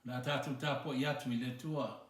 Na tatu tapo yatu ile tua.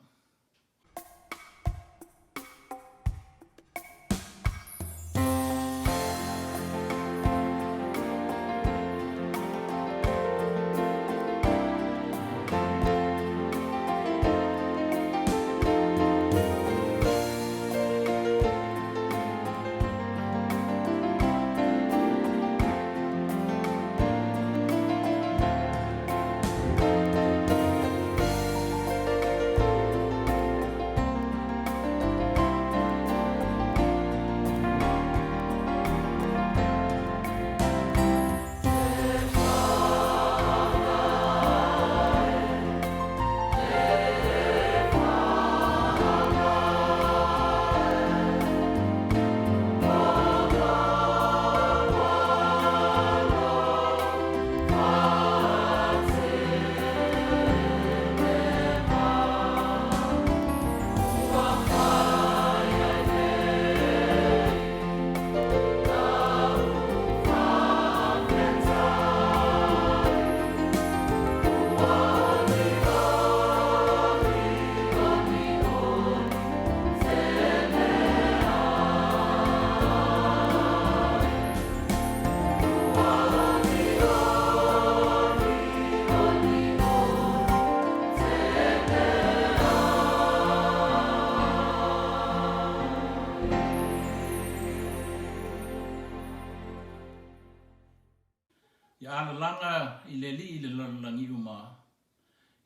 Ya ala langa ile li ile langi uma.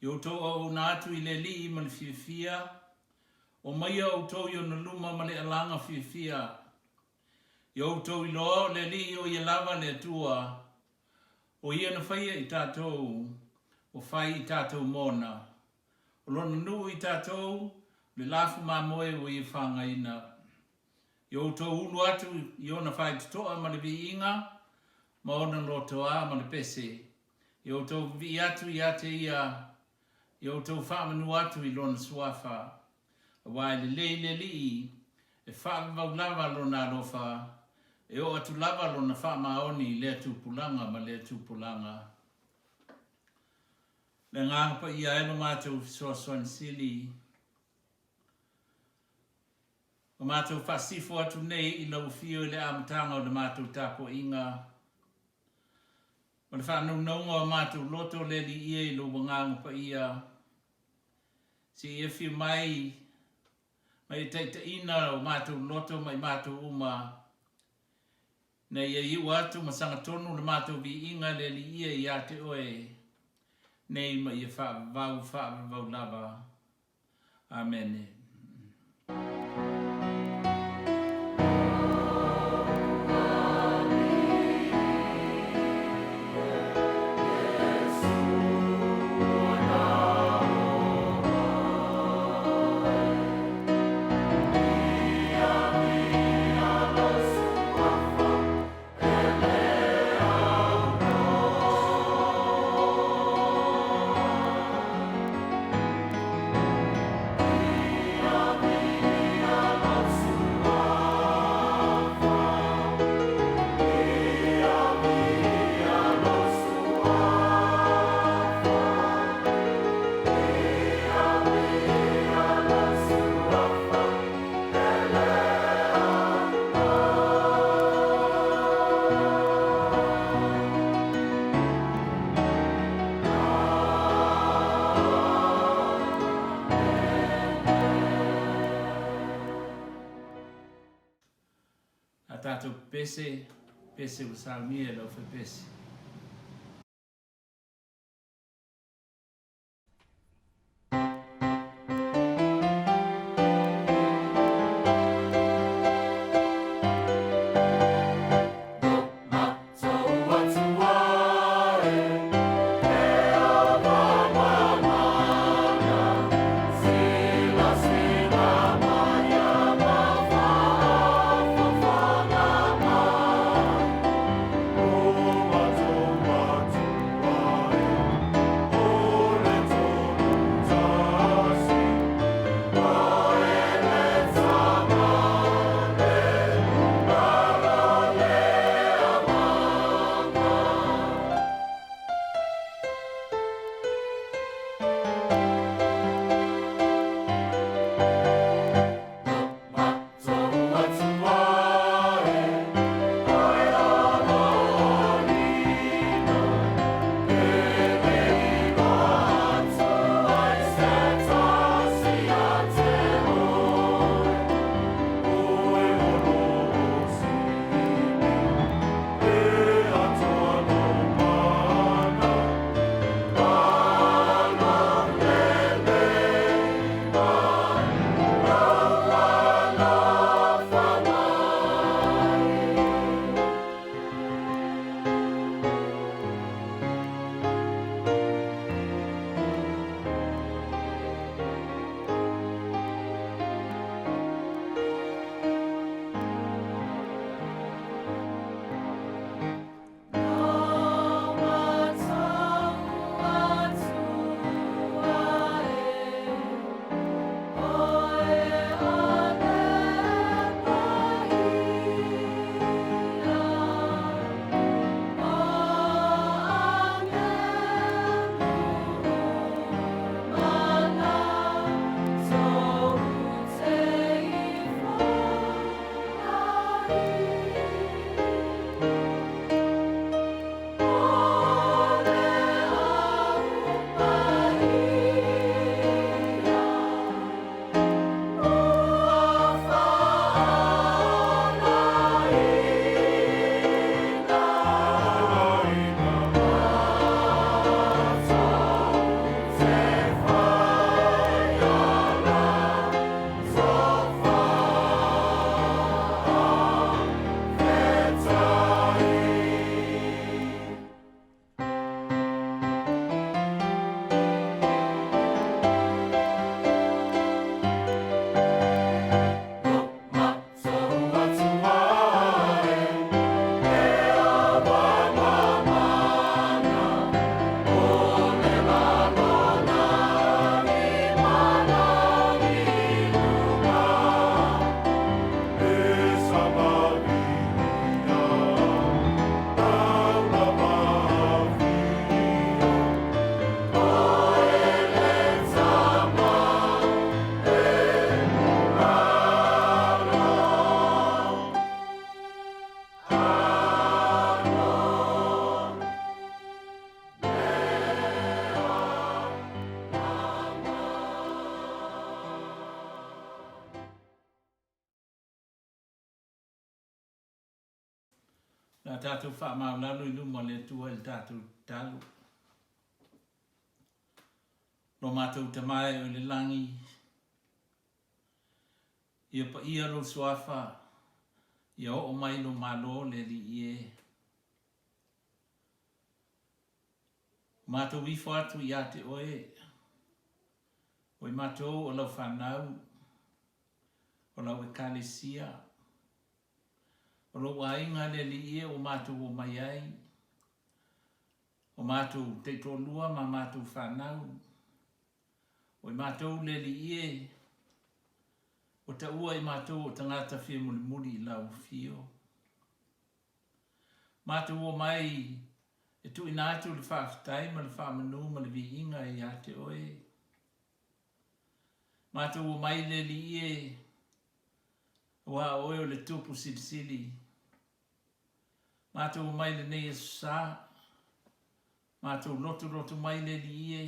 Yo to o na atu ile li man fia. O mai o to yo na luma male alanga fia. Yo to ilo le li yo ye lava le tua. O ia na fai I tatou. O fai I tatou mona. O lona nu I tatou. Le lafu ma moe o I whanga ina. Yo to ulu atu yo na fai tutoa ma le vi inga. Ma ona loto a ma le pese. Yo to vi atu I ate ia. Yo to whamanu atu I lona suafa. Wai le li. E wha lava lona lofa. E o atu lava lona wha maoni le tupulanga ma le tupulanga. Le ngā pa ia eno mātou soasoan sili. O mātou whasifo atu nei I lau fio le amatanga o le mātou tapo inga. O le whanau o mātou loto le li ia I lo wanganga pa ia. Si e fio mai teita ina o mātou loto mai mātou uma. Na ia iu atu masanga tonu le mātou vi inga le li ia I ate oe. Nei ma ia wha lava. Amen. Tato pese o salmia lo fe pese. Oh, tātou whaamaulalu I luma le tua il tātou talu. Lo mātou tamae o le langi. Ia pa ia lo suafa. Ia o mai lo malo le li ie. Mātou wifo atu ia te oe. Oi mātou o lau whanau. O lau e kālesia. O lau ainga le li ie o mātou o mai ai. O mātou te tolua ma mātou whanau. O mātou le li ie. O ta ua I mātou o tangata whia muli muli I lau fio. Mātou o mai e tu ina atu le whaafitai ma le whaamanu ma le viinga I a te oe. Mātou o mai le li ie. Wa oe o le tupu silisili. Mātou o mai le nei e sa. Mātou lotu mai le li ie.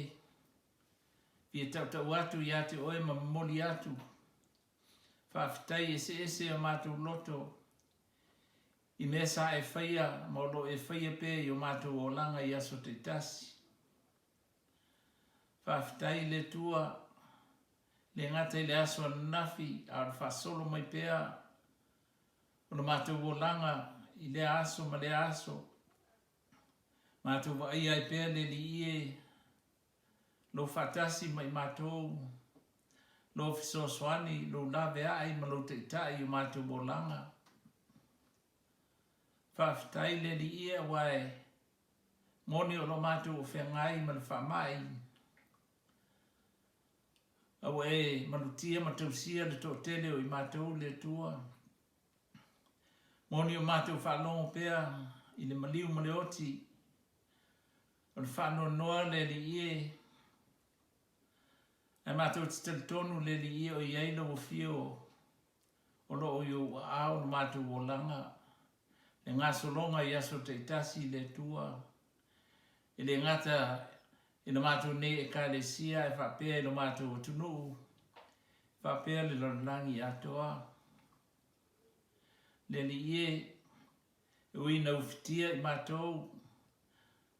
Pia tau atu I a te oe ma moli atu. Whaafitai ese o mātou loto. I mea sa e whaia, maulo e whaia pē I o mātou o langa I aso te tasi. Whaafitai le tua, le ngata I le aso nafi, ar whaasolo mai pēa. O na mātou o langa I le aso ma le aso. Mātou wa ai ai pēa le li ie. Lo whatasi mai mātou. Lo fiso swani, lo lawe ai ma lo te itai O mātou o langa. Whaafitai le li ia wae. Moni o lo mātou o whengai ma le whamai. Au e manutia ma tausia le tō tele o I mātou le tua. Moni o mātou whalongo pēa I le maliu ma le oti. O le whanoa noa le li ie. E mātou te tonu le li ie o iei lo o fio. O lo o iu au na mātou o langa. Le ngā solonga I aso te itasi le tua. E le ngata I na mātou ne e kālesia e whapea I lo mātou o tunu. Whapea le lorangi atoa. Le li ie e ui na ufitia I mātou.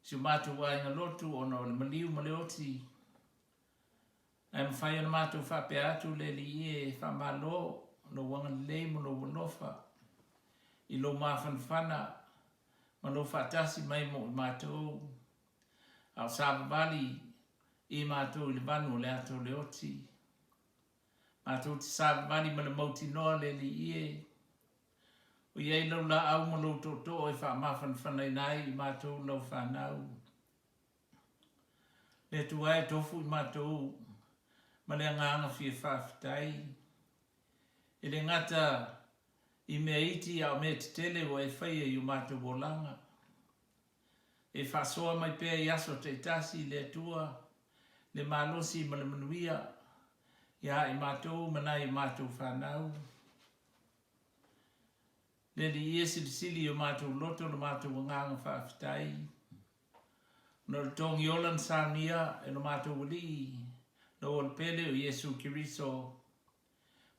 Si o mātou wa inga lotu o na le maliu ma le oti. E mwhai o na mātou whapea atu le li ie e whamalo no wanga lei mo no wanofa. I lo mawhanwhana, ma lo whatasi mai mo I mātou. Au sāpabali I mātou I le vanu le ato le oti. Mātou te sāpabali ma le mauti noa le li ie. O iei lau la au ma lo toto e wha mawhanwhana I nai I mātou lau whanau. Le tuai tofu I mātou, ma le nganga fia whaafitai. E le ngata I mea iti au mea te tele o e whaia I o mātou o langa. E whasoa mai pēa I aso te itasi le tua, le malosi ma le manuia, ia I mātou manai I mātou whanau. Le li ia silisili o mātou loto no mātou nganga whaafitai. No le tongi olan samia e no mātou wali, no o le pele o Yesu Kiriso.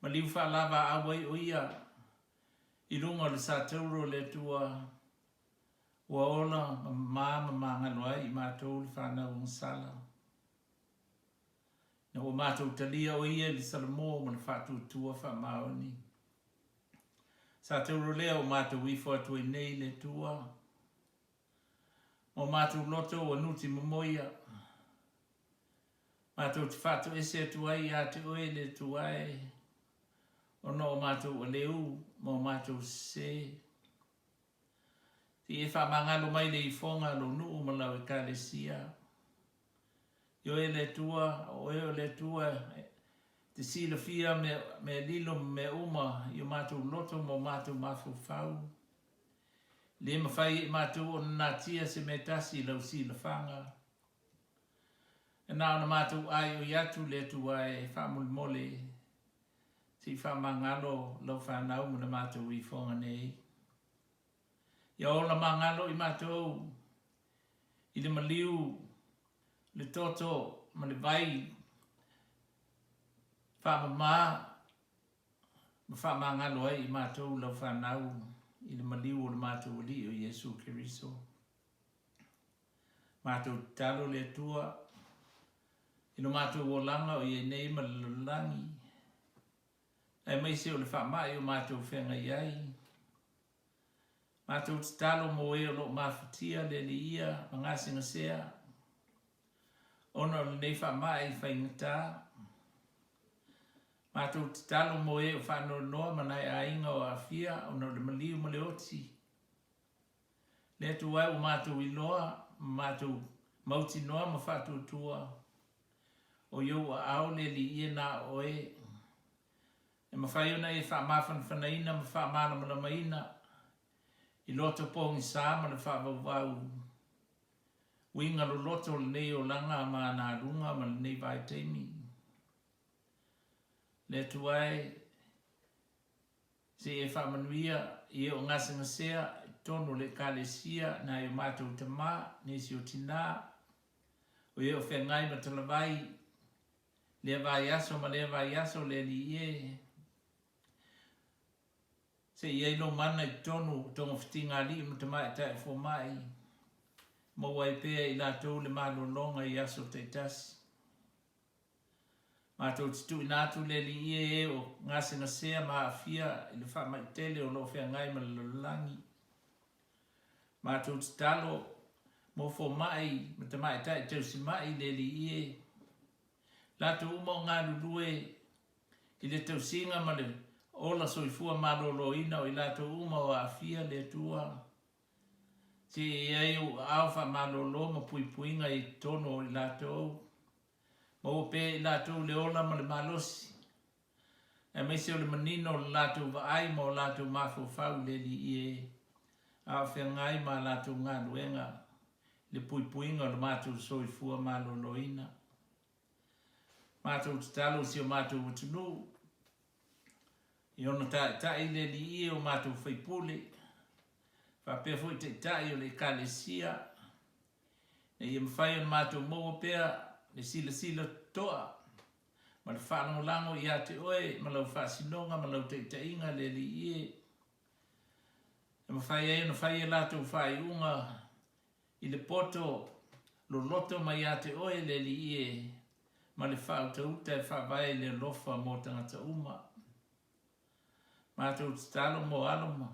Ma liu whalava awai o ia, I runga le sātauro le tua, ua ola ma ngaloai I mātou le whanau ngasala. Na o mātou talia o ia li salamo ma le whātou tua whamaoni. Sātauro lea o mātou wifo atu e nei le tua. O mātou loto o nuti mamoia. Mātou te whātou ese atu ai a te oe le tuai. O no o mātou o leu, mo mātou se. Ti e whamangalo mai le I whonga lo nuu ma lau e kālesia. Yo e le tua, o e o le tua, te sila fia me lilo me uma, I o mātou loto mo mātou mafu whau. Le mawhai mātou o natia se me tasi lau sila whanga. E nao na mātou ai o iatu le tua e whamul mole. Si whamangalo lau whanau mo na mātou I whonga nei. Ia ola mangalo I mātou I le maliu, le toto, ma le vai, whamama, ma whamangalo ai I mātou lau whanau. I le maliu o le mātou li o Yesu Kiriso. Mātou talo le tua, i no mātou o langa o i nei ma le langi. Ai mai se o le whamai o mātou whenga iai. Mātou talo mo e o lo mawhatia le li ia, mangasinga sea. Ona o le nei whamai whaingata. Mātou talo mo e o whano noa manai a inga o a fia, ona o le maliu ma le oti. Le tu wai o mātou I loa, mātou mauti noa ma whātou tua. O iou a au le li ia na oe. E mawhai ona e whamafan whanaina ma whamana ma la maina. I loto pongi sā ma le whavau. Winga lo loto le nei o langa ma nā runga ma le nei vai teimi. Le tuai se e whamanuia I o ngasinga sea tono le kalesia na I o mātou te mā nisi o tina o I o whengai ma talavai le vai aso ma le vai aso le li ie se I lo mana I tono tongo fitinga li ma te mai tae fo mai ma wai pēa I lātou le malo longa I aso te tasi. Mātou titu I nātu le li ie e o ngasinga sea ma afia I le whamai tele o lo whengai ma le langi. Mātou titalo mo fo mai ma te mai tai tausi mai le li ie. Lātou uma o ngā lulue I le tausinga ma le ola soifua malolo ina o I lātou uma o afia le tua. Se e au awha malolo ma pui puinga I tono o I lātou. Ma o pe I lātou le ola ma le malosi. E meise o le manino le lātou wa ai ma o lātou mafo fau le li ie. A whengai ma lātou ngā luenga. Le pui puinga o le mātou soifua malolo ina. Mātou talo si o mātou utunu. I ona tai le li ie o mātou whaipule. Whapea fwoi te tai o le kalesia. E I mwhai o mātou moa pea. Le sila toa. Ma le whanau lango I ate oe. Ma lau whasinonga, ma lau te inga le li ie. E ma whai e na whai e lātou whai unga. I le poto. Lo loto ma I ate oe le li ie. Ma le whau tauta e whawai le lofa mo tangata uma. Mātou talo mo aloma.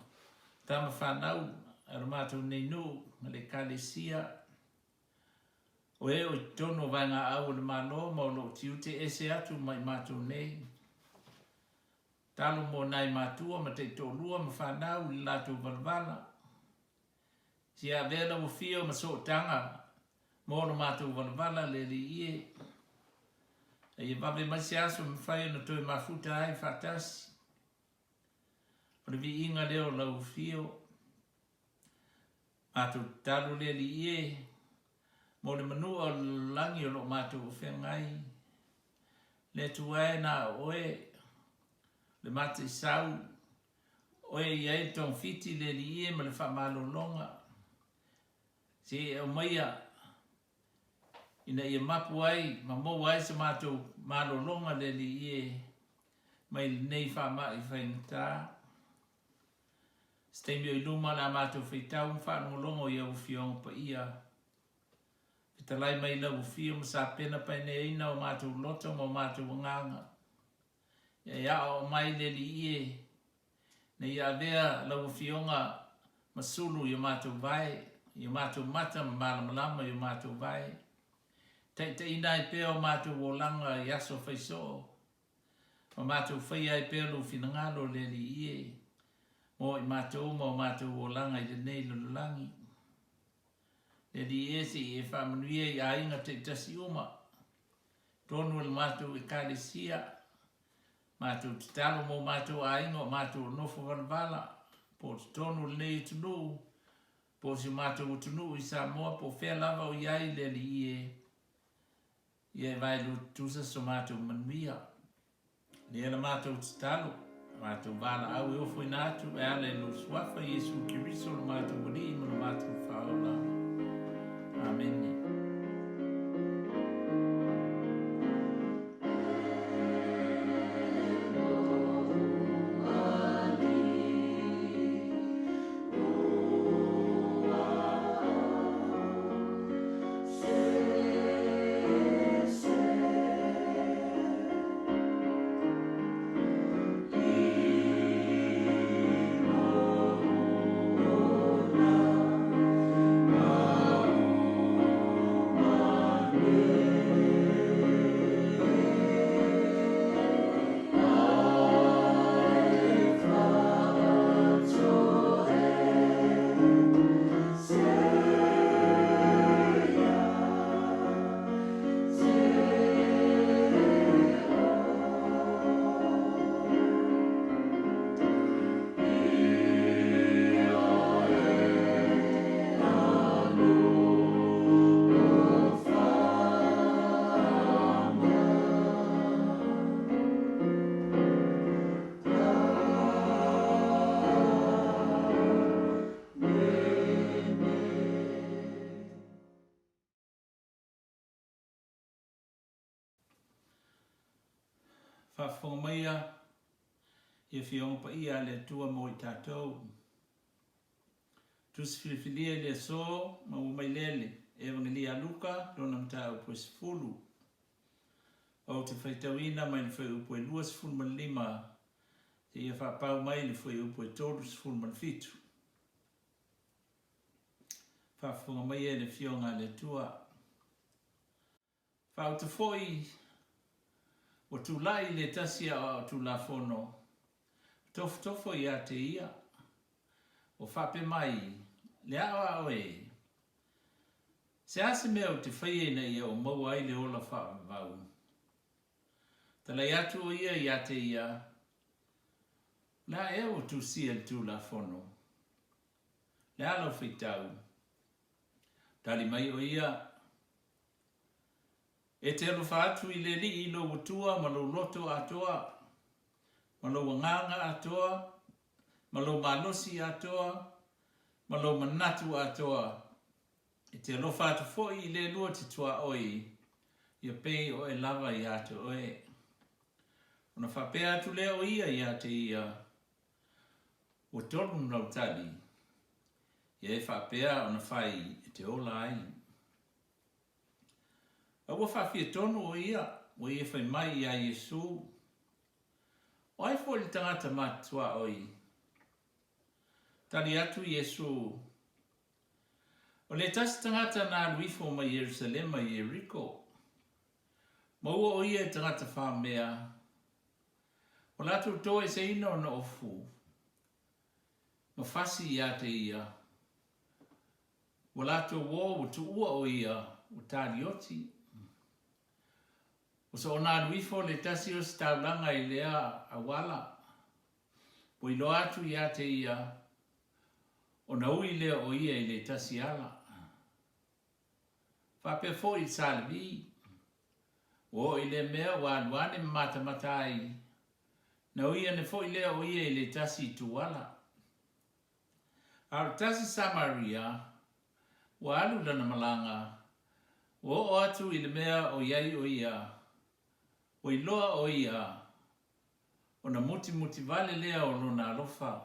Tama whanau. Ara mātou neinu. Ma le kalesia. O e o tono vai ngā au le malo ma o lo tiu te ese atu mai mātou nei. Talo mo nai mātua ma te tōlua ma whanau li lātou valvala. Si a vela o fio ma so tanga mo lo mātou valvala le li ie. E i vawe masi aso ma whai na toi mafuta ai whatasi. O le vi inga leo lau fio. Mātou talo le li ie. Mo le manua o langi o lo mātou o whengai. Le tuai nā oe. Le mate sau. Oe iai tong fiti le li ie ma le whamalo longa. Se o maia. Ina ia mapu ai. Ma mo ai sa mātou malo longa le li ie. Mai nei whamai whaingata. Steimio I luma la mātou whaitau whanau longa I au whiong pa ia. Talai mai lau fio ma sa pena pai ne ina o mātou loto ma o mātou nganga. Ia o mai le li ie. Ne ia vea lau fionga ma sulu I mātou vai. I mātou mata ma malamalama I mātou vai. Te ina I peo mātou o langa I aso whaiso. Ma mātou whaia I peo lu finangalo le li ie. Mo I mātou ma o mātou o langa I le nei lululangi. E di esi e whamanuia I a inga te tasi uma. Tonu le mātou e kālesia. Mātou te talo mo mātou a inga o mātou nofo valvala. Po te tonu le nei tunu. Po si mātou tunu I Samoa po whea lava o iai le li ie. Ie vai lu tusa so mātou manuia. Le ala mātou te talo. Mātou vala au e ofo inatu. E ale lu swafa Yesu Kiriso le mātou wali ima le mātou whaola. Amen. whawhongamaya e whiongpa ia le tua mo I tātou. Tus whiwhilia le so ma umailele evangelia Luka lona mta upo sifulu. O te whaitawina mai le whai upo e lua sifulu man lima te ia whapau mai le whai upo e tolu sifulu man fitu. Whawhongamaya le whionga le tua. Whau te whoi o tūlai le tasia o tūlafono. Tofo ia te ia. O whape mai. Le awa oe. Se ase mea o te whaie na ia o maua ai le ola whaavau. Talai atu o ia te ia. La e o tūsia le tūlafono. Le alo whitau. Tali mai o ia. E te alofa atu I le li I lo utua, ma lo loto atoa, ma lo wanganga atoa, ma lo malosi atoa, ma lo manatu atoa. E te alofa atu fo I le lua te tua oi, ia pei o e lava I ato oe. Ona whapea atu leo ia te ia, o tonu nau tali, ia e whapea ona whai e te ola ai. Awa whawhia tonu o ia whai mai ia Yesu. O ai fo li tangata matua oi. Tali atu Yesu. O le tasi tangata na luifo ma Jerusalem ma Jericho. Maua o ia tangata whamea. O latu toe se ino na ofu. Ma fasi ia te ia. O latu wo tu ua o ia o tali oti. O so ona luifo le tasi o staulanga I lea awala. Po ilo atu ia te ia. O na ui lea o ia I le tasi ala. Whapea fo I salvi. O I le mea wanuane matamatai. Na ui ane fo I lea o ia I le tasi tuwala. Al tasi Samaria. Wa alu lana malanga. O atu I le mea o iai o ia. O iloa o ia, o na muti vale lea o lona alofa.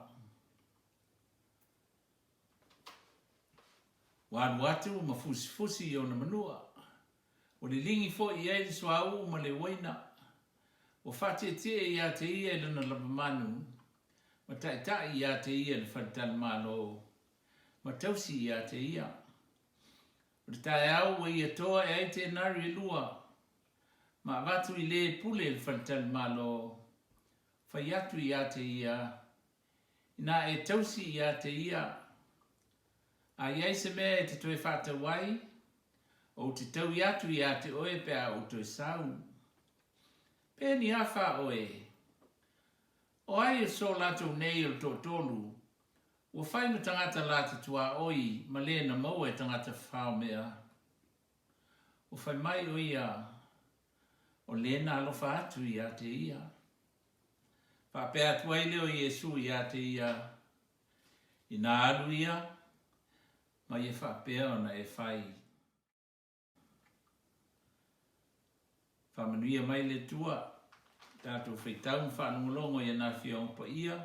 Wadu atu ma fusi o na manua. O li lingi fo I ai swau ma le waina. O whate te ia te ia lona labamanu. Ma tai ia te ia le whatal malo. Ma tausi ia te ia. O le tae au ia toa e ai te nari lua. Ma watu I le pule le whantal malo. Whai atu ia te ia. Ina e tausi ia te ia. A iai se mea e te toe whata wai. O te tau atu ia te oe pea o toe sau. Pea ni awha oe. O ai e so lato nei o to tolu. O whai no tangata lata tua oi. Ma le na mau e tangata whao mea. O whai mai o ia. O lena alofa atu ia te ia. Whapea tuai leo Yesu ia te ia. Ina alu ia. Ma ia whapea ona e whai. Whamanuia mai le tua. Tātou whaitau whanungolongo ia na whiongpa ia.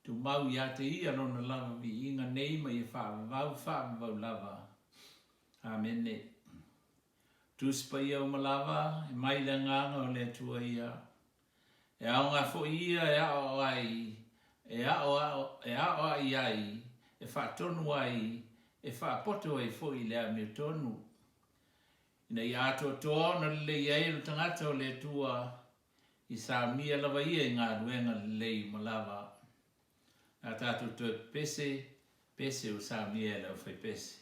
Tu mau ia te ia rona lava vi inga nei ma ia whaavau lava. Amene. Tuspa ia o malava, e mai le nganga o le tua ia. E ao ngā fo ia, e ao ai, e ao ai ai, e whaatonu ai, e whaapoto ai fo I lea me tonu. Ina I ato toa na le iai o tangata o le tua, I sa mia lava ia I ngā ruenga le malava. A tātou toi pese o sa mia le o whai pese.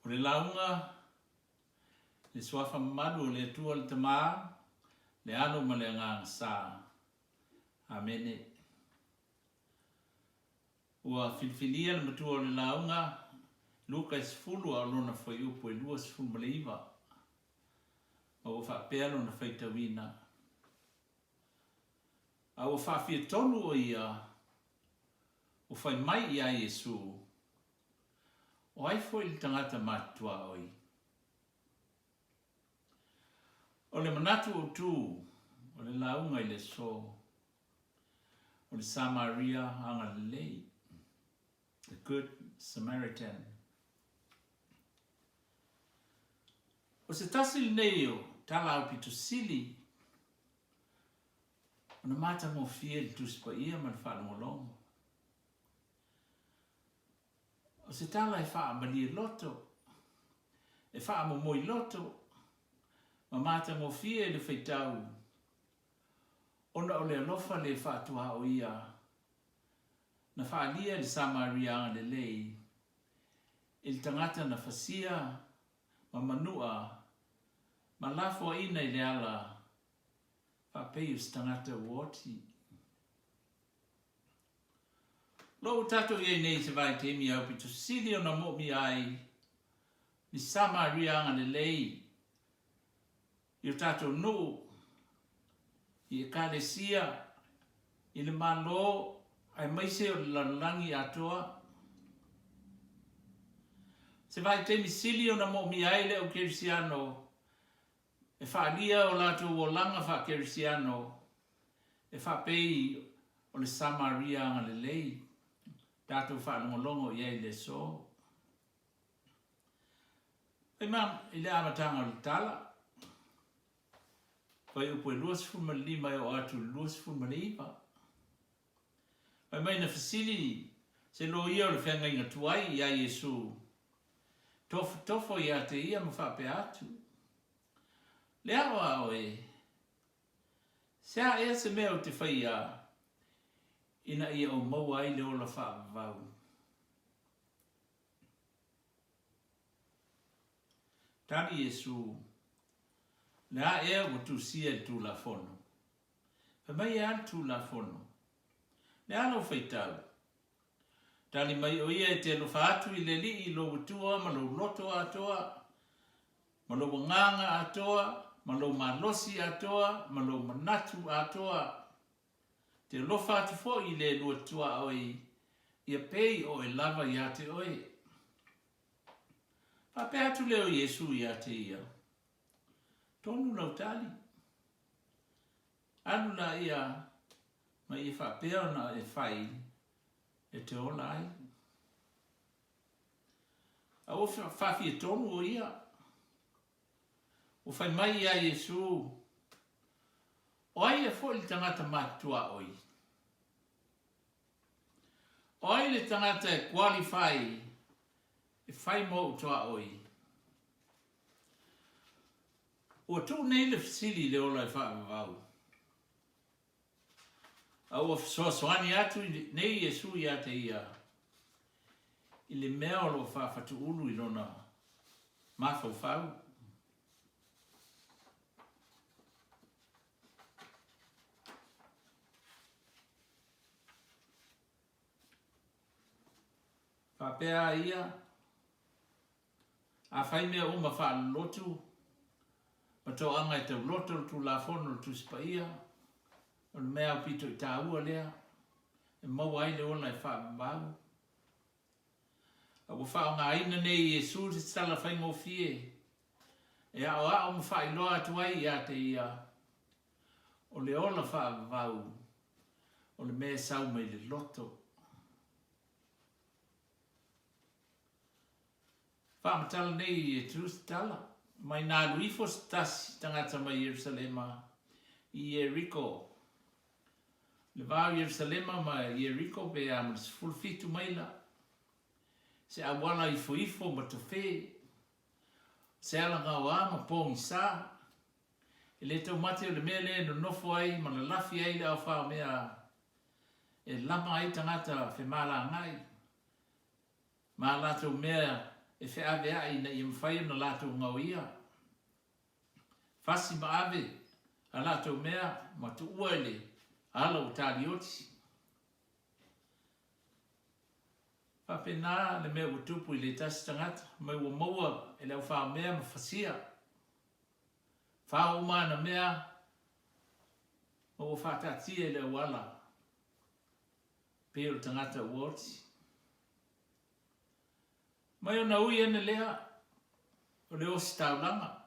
O le launga, le swafa madu le tua le tamaa, le alo ma le ngang sa. Amene. Ua filfilia le matua le launga, luka isfulu a lona fai upo e lua sfulu ma le iwa. Ma ua wha pealo na fai tawina. A ua wha fia tonu o ia, o fai mai ia Yesu, o ai foi le tangata matua oi. O le manatu o tu, o le launga i le so, o le Samaria anga lei, the good Samaritan. O se tasi nei o tala au pito sili, o na mata mo fie le tuspa ia ma le whanongolongo. O se tala e wha amali e loto, e wha amomoi loto, ma mata mo fie le feitau, ona o le alofa le wha atua o ia, na wha alia le Samaria anga le lei, il tangata na fasia, ma manua, ma lafo ina i le ala, pa peius tangata uoti. Lo tato ye nei se vai temi au pito sili o na mo mi ai, ni Samaria anga le lei, i tato no, i e kalesia, i le malo, ai maise o lalangi atoa. Se vai temi sili o na mo mi ai le o kerisiano, e whaalia o lato o langa wha kerisiano, e whapei o le Samaria anga le lei, tato whaanongolongo i ai le so. E mam, i le amatanga o le tala, pai upo e luas fuma lima e o atu luas fuma leipa. Pai mai na fasili, se lo ia o le whenga inga tuai i a Yesu, tofo i a te ia ma whape atu. Le awa o e, se a ea se mea o te whaia, ina ia o maua ai le ola whaavau. Tani Yesu, le a ea o tu sia e tu la fono. Pa mai e tu la fono. Le alo whaitau. Tani mai o ia e te alo whaatu i le li i lo utua, ma lo loto atoa, ma lo nganga atoa, ma lo malosi atoa, ma lo manatu atoa. Te lo whaatu fo i le lua tua oi, ia pei o e lava ia te oi. Pa pe atu leo Yesu ia te ia. Tonu lau tali. Anu la ia, ma i whapea na e whai, e te ola ai. A o whawhi e tonu o ia. O whai mai ia Yesu. O ai e fo li tangata matua oi. O ai le tangata e qualify, e whai mo utoa oi. O tu nei le fasili le ola e whaavau. Au o soani atu nei Yesu ia te ia. I le mea o lo whaafatu ulu i lona mawhau. Whapea ia. A whai mea uma wha lotu. Mato anga e te loto tu la fono tu spaia. O le mea pito i tāua lea. E mau ai le ola e whaabau. A wha o ngā ina nei Yesu te tala whai ngō fie. E a o mo whai loa tuai i a te ia. O le ola whaabau. O le mea sau mai le loto. Whaamatala nei e truth tala. Mai nā luifo stasi tangata mai Yerusalema i Jericho. Le vau Yerusalema ma Jericho pe a mas fulfitu mai la. Se awala ifo ma tofe. Se ala ngā wā ma pōngi sā. E le tau mate o le mea le no nofo ai ma na lafi ai le au whao mea. E lama ai tangata whe mala ngai. Ma lato mea e fe ave ai na i mwhai na lato ngau ia. Fasi ma ave a lato mea ma tu uele ala o tali oti. Whapena le mea utupu i le tasi tangata, mai ua maua e leo wha mea ma fasia. Wha umana mea ma ua whatatia e leo wala. Pero tangata uoti. Mai o na ui ene lea o leo si taulanga.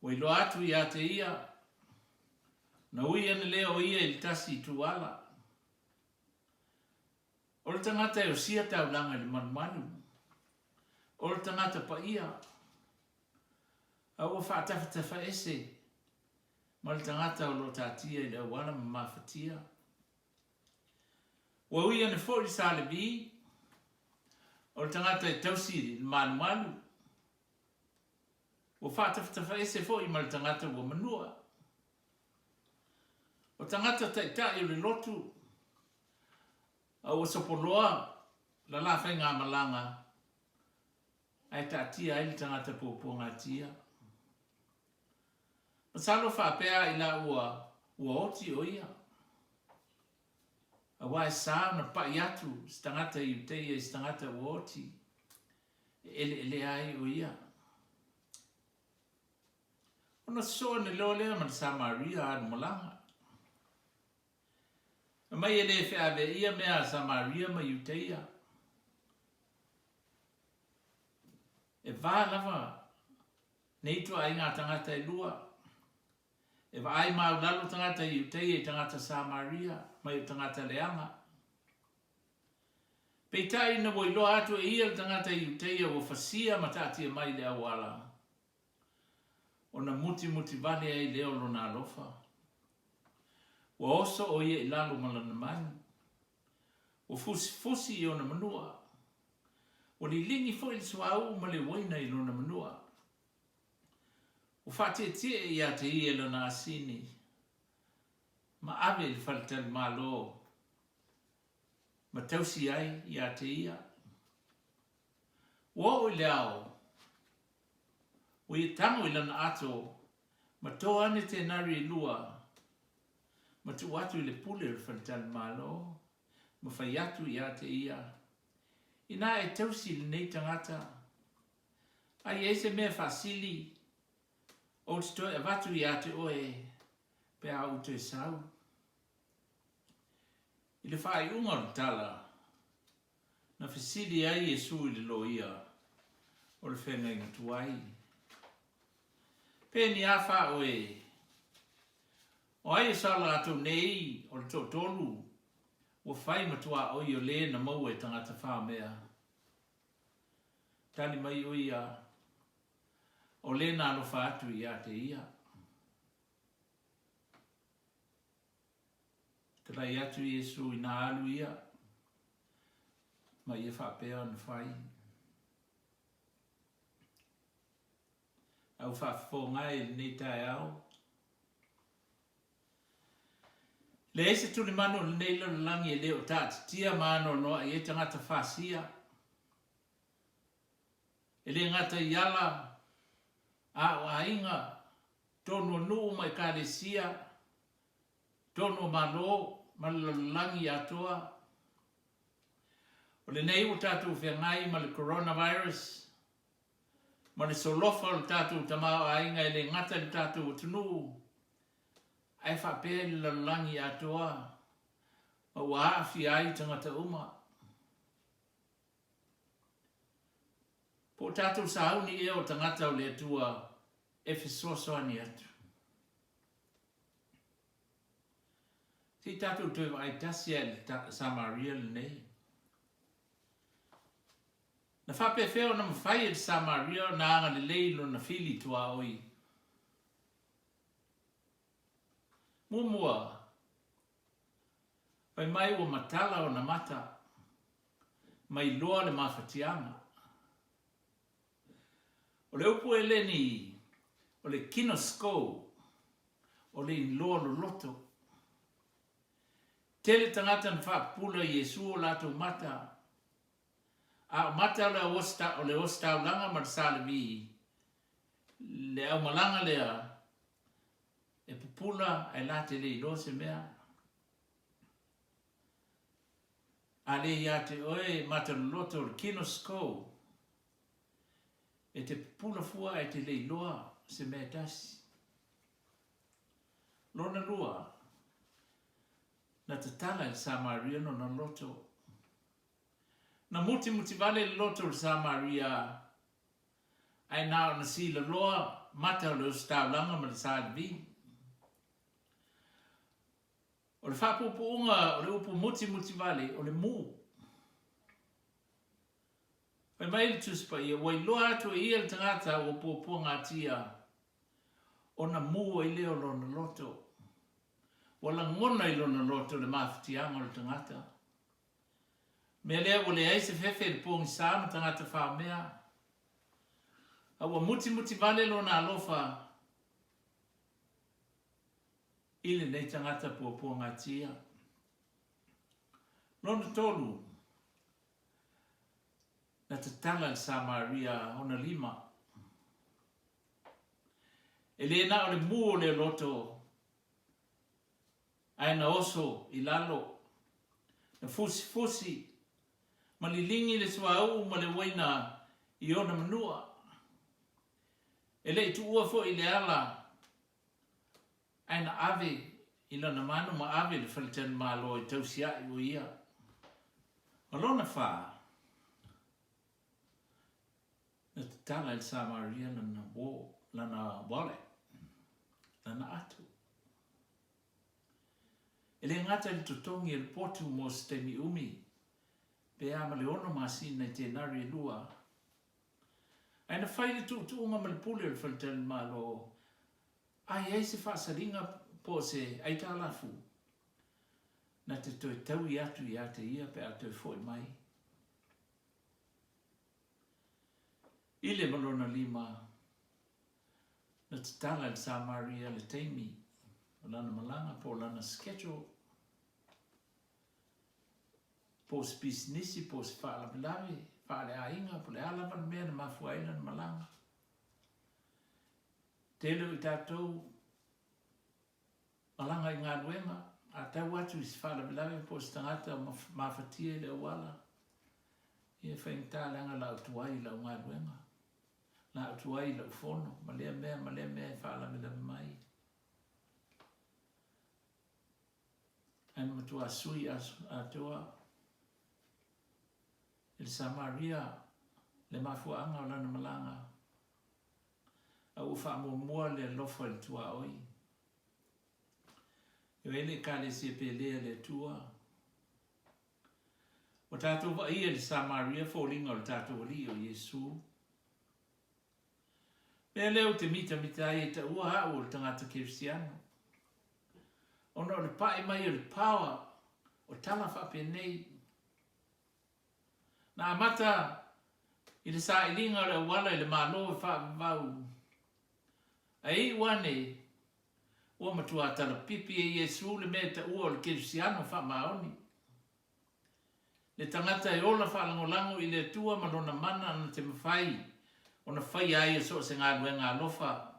Wai lo atu i ate ia. Na ui ene lea o ia i tasi tu wala. O le tangata e o sia taulanga le manumanu. O le tangata pa ia. A ua whaatawhatafa ese. Ma le tangata o lo tatia i leo wala ma mawhatia. Wa ui ane fōri sa le bi. O le tangata e tausiri le manumanu. Wa whaatawhatafa ese fōi ma le tangata ua manua. O tangata taitai o le lotu. A ua sopoloa la la whainga malanga. Ai tatia ai le tangata pōpōnga tia. Masalo whapea i la ua oti o ia. A wai saa na pai atu stangata i uteia stangata ua oti. Ele ai o ia. Ona soa ne lolea man Samaria anu malanga. Mai ele fe ave ia mea Samaria ma uteia. E vā lava neitu ai ngā tangata i lua. E va ai mau lalo tangata i uteia i tangata Samaria mai tangata leanga. Peitai na woi loa atu e ia tangata i uteia o fasia matatia mai lea wala. O na muti vale ai leo lo na alofa. Wa oso o ia i lalo malana manu. O fusi i ona manua. O li lingi fo il suau ma le waina i lona manua. O whatia i a te ia lona asini. Ma ave il whalital malo. Ma tausi ai i a te ia. Wa o leao. O i tango i lana ato. Ma toa ane te nari i lua. Ma tu atu i le pule il whalital malo. Ma whai atu i a te ia. Ina e tausi le nei tangata. Ai eise mea whasili. O te toi avatu i a te oe. Pe a uto e sau. I le whai unga tala. Na whasili ai e sui le loia. O le whenga inga tuai. Pe ni a wha oe. O ai e sala atu nei. O le tōtolu. O whai matua oi o le na mau e tangata wha mea. Tani mai oi a. O le na alofa atu i a te ia. Tarai atu i Yesu i na alu ia. Mai e whapea na whai. Au whawhongai nei tae au. Le ese tuli mano le nei lona langi e leo tati tia mano noa i e tangata whasia. E le ngata i ala a o ainga tono nuu mai kālesia tono malo malalangi atoa. O le nei o tātou whengai ma le coronavirus ma le solofa o tātou tamao ainga e le ngata le tātou tunu. Ai whapea le langi atoa ma waafi ai tangata uma. Po tātou sauni e o tangata o le atua e whisosoani atu. Si tātou tue ai tasia le Samaria le nei. Na whape wheo na mawhai e Samaria na anga le leilo na whili tua oi. Mumua. Pai mai o matala o na mata. Mai loa le mawhatianga. O le upu e le ni. O le kino skou. O le loa lo loto. Tele tangata na whapula Yesu o lato mata. A mata o le osta langa ma salvi le au malanga lea e pupula ai late le ilo se mea. A le iate oe mata loto o kino skou e te pupula fua e te le iloa se mea tasi. Lona lua na te tala il Samaria no na loto. Na muti vale le loto il Samaria ai nao na si la loa mata o le ustaulanga ma le salvi. O le whapupuunga o le upu muti vale o le mu. Pai mai le tuspa ia, wai loa atu ia le tangata o pupunga tia o na mu i leo lo na loto. Wala ngona i lo na loto le mawhatianga o le tangata. Mea lea o le aise fefe le pungi sama tangata wha mea. Awa muti vale lo na alofa ile nei tangata pupunga tia. Lona tolu na te tala le Samaria ona lima. E le na o le mu o le loto ai na oso i lalo na fusi ma li lingi le suau ma le waina i ona manua. E le tu ua fo i le ala ai na ave i lana manu ma ave le falten malo i tausia i o ia. Malona wha na te tala il Samaria lana wale, lana atu. E le ngata li tutongi il potu mo stemi umi, pe ama le ono masina i te nari lua. Ai na whaile tu unga ma le pule il falten malo, ai eise whaasaringa po se aita alafu. Na te toi tau i atu i ate ia pe atu i foi mai. Ile malona lima na te tala il Samaria le teimi o lana malanga po lana schedule po spisnisi po se whaalapilawe whaale ainga po le alavan mea na mafuaina na malanga. Telo i tātou malanga i ngā nuenga a tau atu i se whaalapilawe po se tangata mawhatia le wala. Ia whaingta langa lau tuai lau ngā nuenga. Na tuai lau fono, ma lea mea whaalapilawe mai. Aina matua sui atua il Samaria le mafuanga o lana malanga. A ufa mua le lofa le tua oi. Yo ele kale se pelea le tua. O tatou wa ia le Samaria falling o le tatou li o Yesu. Pe leo te mita e ta ua hao le tangata Kirisiano. Ono le pae mai o le power o tala whape nei. Na amata i le sa ilinga o le wala i le malo e whaapavau. Ai wane ua matua tala pipi e Yesu le mea ta ua o le Kirisiano whaamaoni. Le tangata e ola whaalangolango i le tua malona mana na te mawhai. Ona whai ai e so se ngā ruenga alofa.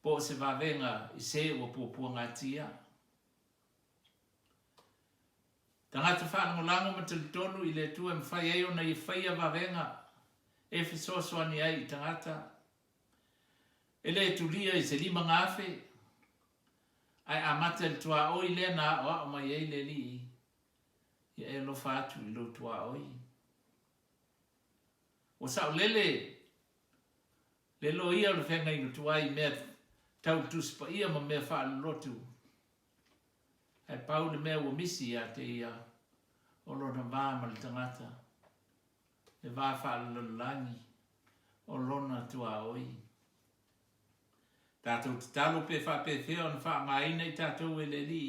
Po se wawenga i se ua pupua ngā tia. Tangata whaangolango ma te tonu i le tua mwhai ai ona i whai a wawenga. E whisosoani ai i tangata. E le tulia i se lima ngāwhe. Ai amata le tua oi le na o mai ei le li. Ia e lofa atu i lo tua oi. O sao lele. Le lo ia le whenga ino tua i mea tau tuspa ia ma mea wha lotu. Ai pau le mea ua misi a te ia. O lo na vā ma le tangata. Le vā wha langi. O lona tua oi. Tātou te talo pe wha pe whea na wha ngaina i tātou e le li.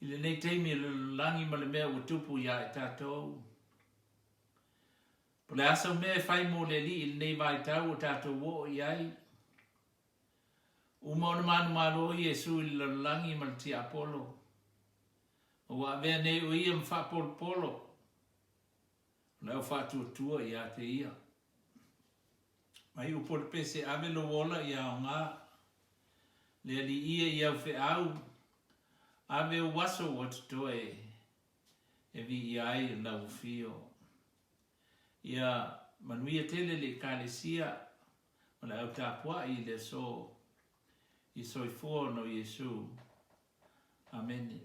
I le nei teimi le langi ma le mea ua tupu ia i tātou. Po le asau mea whai mo le li i le nei vai tau o tātou wo i ai. Uma ona manu malo i Yesu i le langi ma le ti Apollo. O wa vea nei o ia mwha polo. Leo whātua ia te ia. Mai upole pese ave lo wola ia o ngā. Lea li ia ia whi au. Ave o waso o tutoe. E vi ia ai la ufio. Ia manuia tele le kalesia. O le au tāpua i le so. I soifua no Yesu. Amen.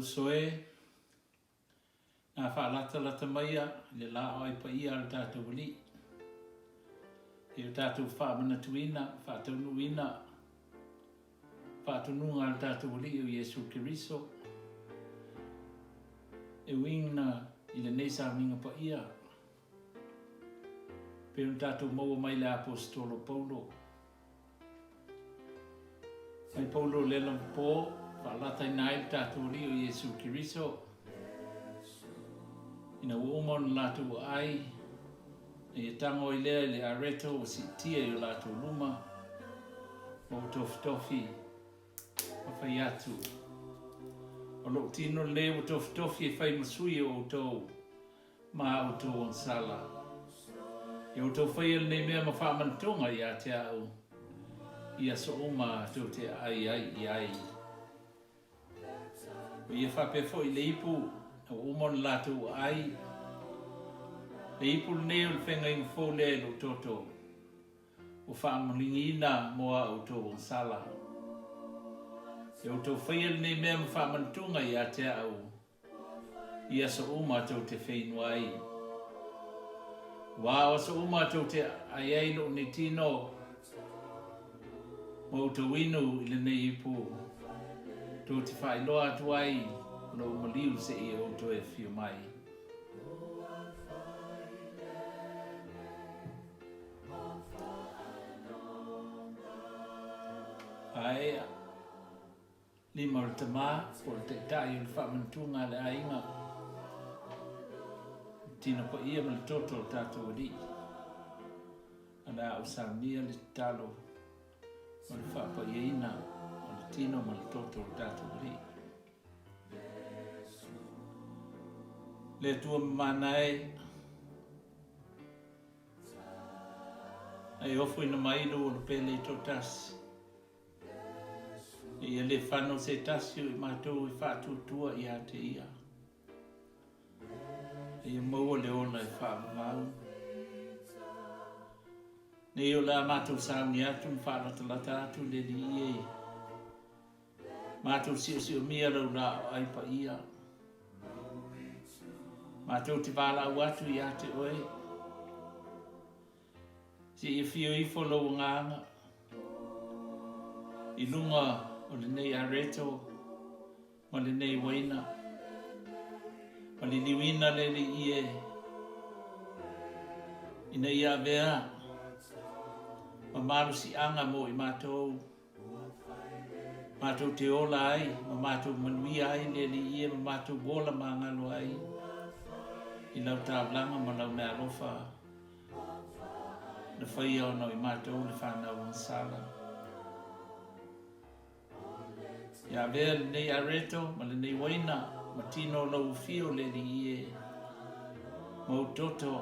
Soe na whaalata maia le la o i pa ia al tātou wali. E tātou whaamana tuina, whaataunuina, whaatununga al tātou wali o Yesu Kiriso. E wingna i le neisa minga pa ia. Pero tātou maua mai le apostolo Paulo. Mai Paulo le lam po, whaalata i nai tātou wali o Yesu Kiriso. Ina uomon lātou ai, e tango i lea le areto o si tia i o lātou luma, o tofi o whai atu. O lo tino le o tofi e whai masui o tau, ma o tau on sala. E o tau whai al nei mea ma whaamantonga i a te au. ia so uma tau te ai ai ai. O ia whapefo I le ipu o umon latu ai. Le ipu neo le whenga I ngfo le lo toto. O whaamulingina moa o tō sala. E o tō whaia nei mea mwhamantunga I a te au. Ia so uma tau te whenua ai. Wā o so uma tau te ai ai lo ni tino. Mo tō winu I le nei ipu. Tō te whailoa atu ai. Lo maliu se I o tō e whio mai. Aia. Lima o te mā, o te tai o le whamantunga le ainga. Tino ko ia ma le toto o tātou ri. Ana o samia le talo. O le whapa ieina. O le tino ma le toto o tātou ri. Le tua manai. Ai ofu ina mailu o le pele I tō tasi. Ia le whano se tasio I mātou I whātutua I a te ia. Ia maua le ona I whaamau. Nei o la mātou sauni atu whālatalata atu le li ie. Mātou sio mia lau la o aipa ia. Mātou te wāla au atu I a te oe. Si ia whio I wholo nganga. I lunga o le nei areto, o le nei waina, o le liwina le li ie. Ina ia vea, ma maru si anga mo I mātou. Mātou te ola ai, ma mātou manui ai le li ie, ma mātou bola ma ngalo ai. I lau tāblanga ma lau mea rofa. Na whaia ono I mātou le whanau ang sala. Ia vea le nei areto, ma le nei waina, ma tino lau fio le li ie. Mau toto,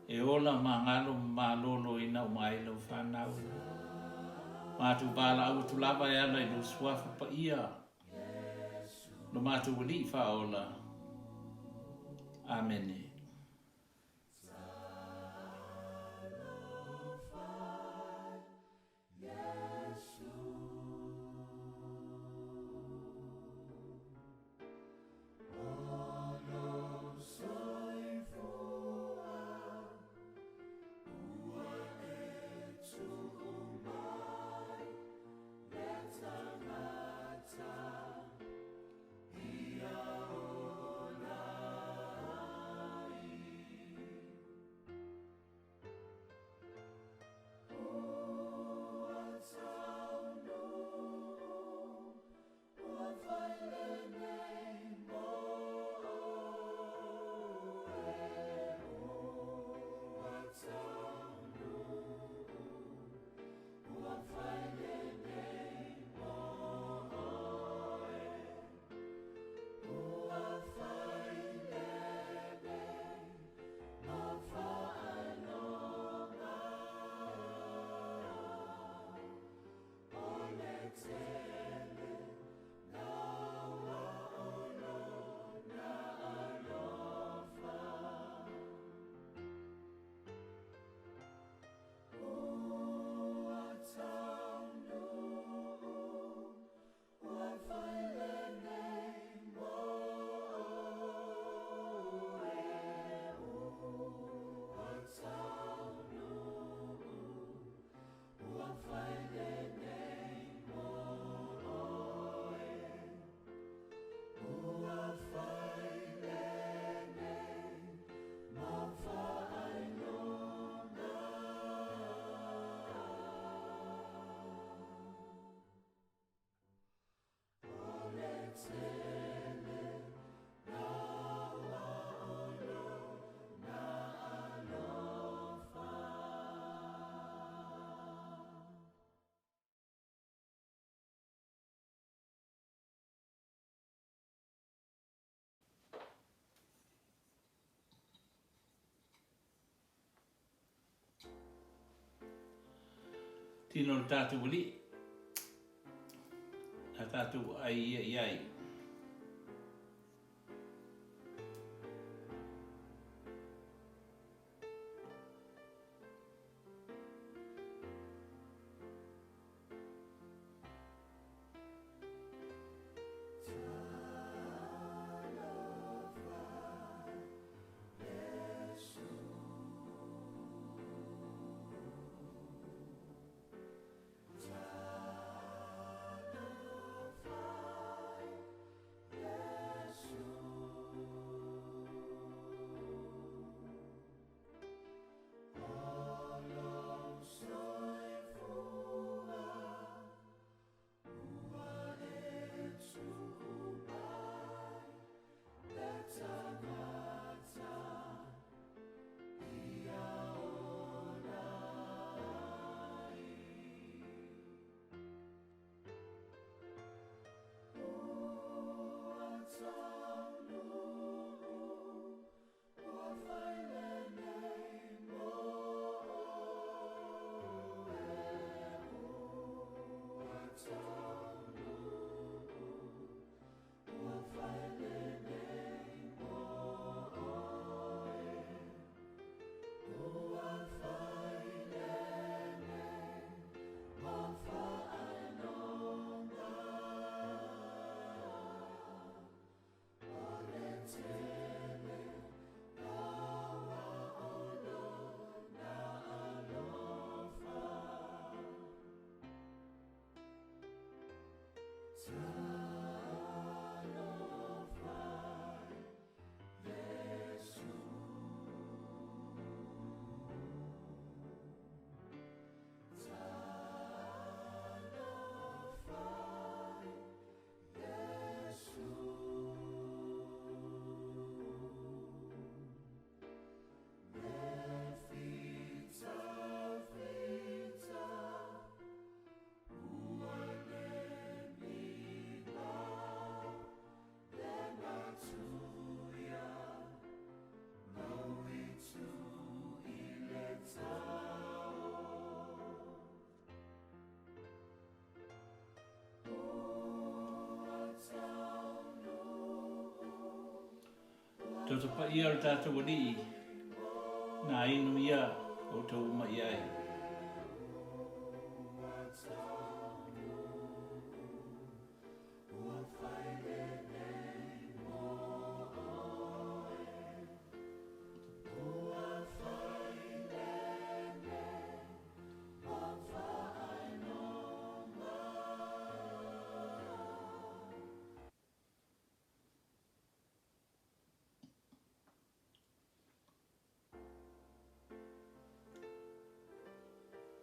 e ola ma ngalo ma lolo ina o mai lau whanau. Mātou bala au tu lava e ala I lo suafa pa ia. No mātou wali whaola. Amen. tino le tātou wali. A tātou ai. Toto pa ia o tātou wali, nā inu ia o tau uma iai.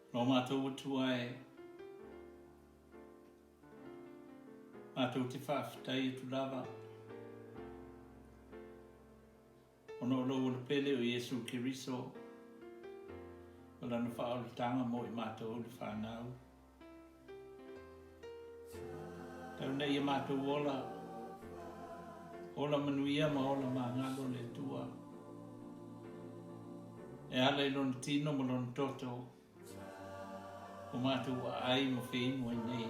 No mātou utu ai, mātou te whawhitai tu lava. Ono lou le pele o Yesu Kiriso, wala na wha o tanga mo I mātou le whanau. Tau nei I mātou ola manuia ma ola ma ngalo le tua. E ala I lona tino ma lona toto, o mātou ai ma whenua nei.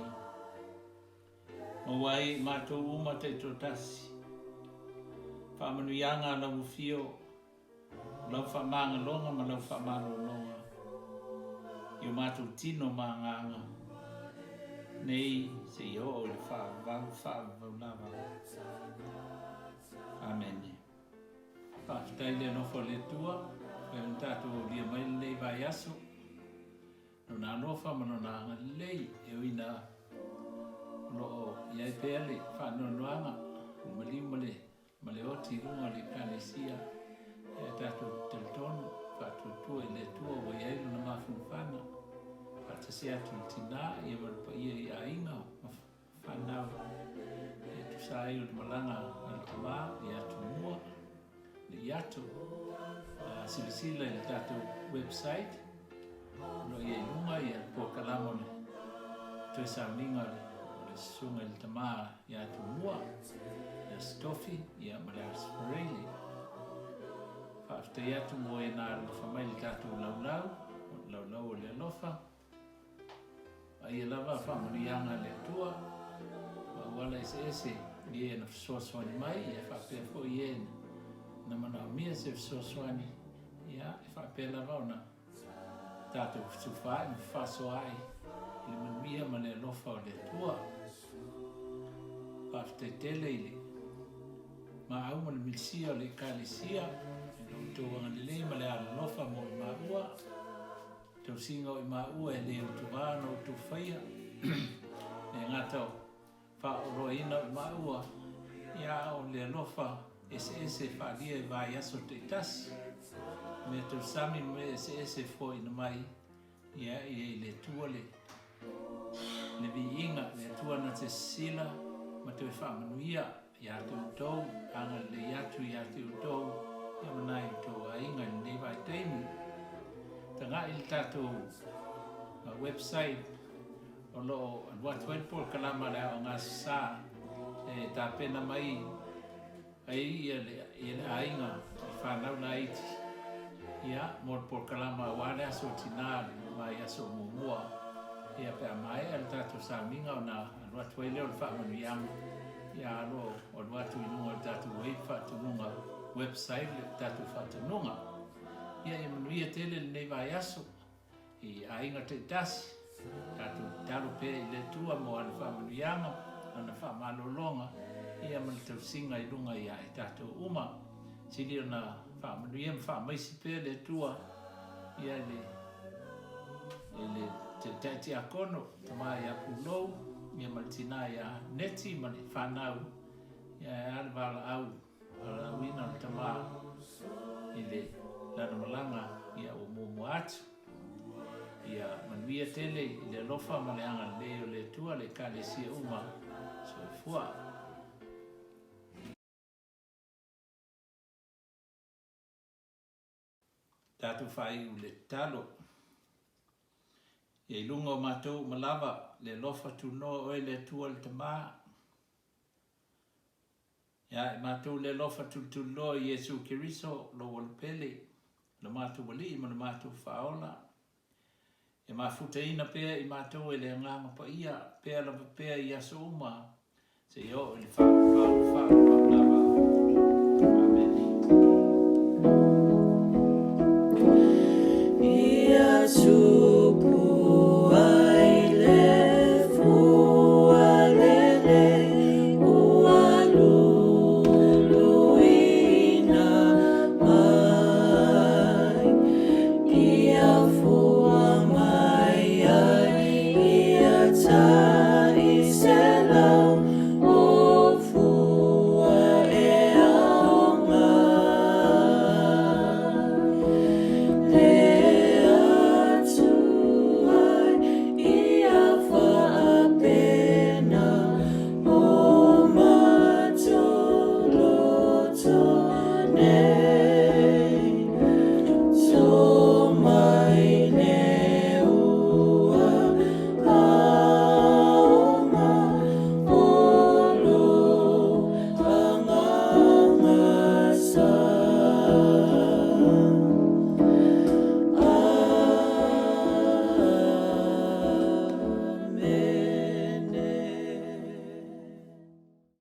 Ma wai mātou uma te totasi. Whamanuianga lau fio, lau whamanga longa ma lau whamaro longa. I o mātou tino ma nganga. Nei se I o le whavau lava. Amen. Whaakitai le nofo le tua, whai un tātou o lia mai lei vai aso. No nā nofa ma no nā ngalei e wina loo iai pēle whanoanoanga o male oti runga le kānesia e tātou teletono whātuatua I le tua o iai luna mawhunwhana whātase atu tina I e marapa ia I ainga whanau e tusai o le malanga al tamā I atu mua le iato silisila I le tātou website no ia lunga ia po kalamo le to sa minga le sunga le tama ia tu mua ia stofi ia mala sprayli fa te ia tu mo ina le famai le tatu lau le lofa ai lava whamanianga le tua, wala ese, ie na fisoswani mai, e whapea fo ie na mana mia se fisoswani, ia, e whapea lava ona tātou fitufai, mi whaso ai, le manuia ma le lofa o le tua, whaftetele ile, ma au ma le milisia o le kalisia, e no tō angalilei ma le ala lofa mo I maua, tau singa o I maua e le utuwana o tu whaia, e ngatau, whaoroina o I maua, ia o le lofa ese whaalia e vai aso te tasi, me tau sami me ese fo ina mai, ia I le tua le vi inga, le tua na te sila, ma te whamanuia, ia te utau, anga le atu ia te utau, ia manai tō a inga ni vai teimi. Tanga I tātou website, o lo watuai por kalama le au ngā Sasa, e tā pena mai, ai ia le ainga, I whanau na iti. Ia, mor por kalama wale aso tina, mai aso mumua. Ia pe mai, al tātou sa minga o na watuai leo le whamanuianga. Ia alo, o watu inunga tātou wei whatununga website, le tātou whatununga. Ia e manuia tele le nei vai aso, I ainga te tasi, tātou taro pe I le tua mo ana whamanuianga, ana whamalolonga, ia man tau singa I runga ia I tātou uma. Sili o na whamanuia ma whamaisi pe le tua, ia le te tati a kono, tamai a pulou, ia maltina ia neti mani whanau, ia ale wala au, ala wina o tama I le lana malanga ia o mumu atu. Ia manuia tele I le lofa ma le anga leo le tua le kale sia uma, so fua. Tātou whai u le talo. Ia I lunga o mātou malawa le lofa tu no oe le tua le tamaa. Ia I mātou le lofa tu lo I Yesu Kiriso lo walpele. Le mātou wali ma le mātou whaola. E mafuta ina pea I mātou e le nganga pa ia. Pea lava pea I aso uma. Se yo, ele wha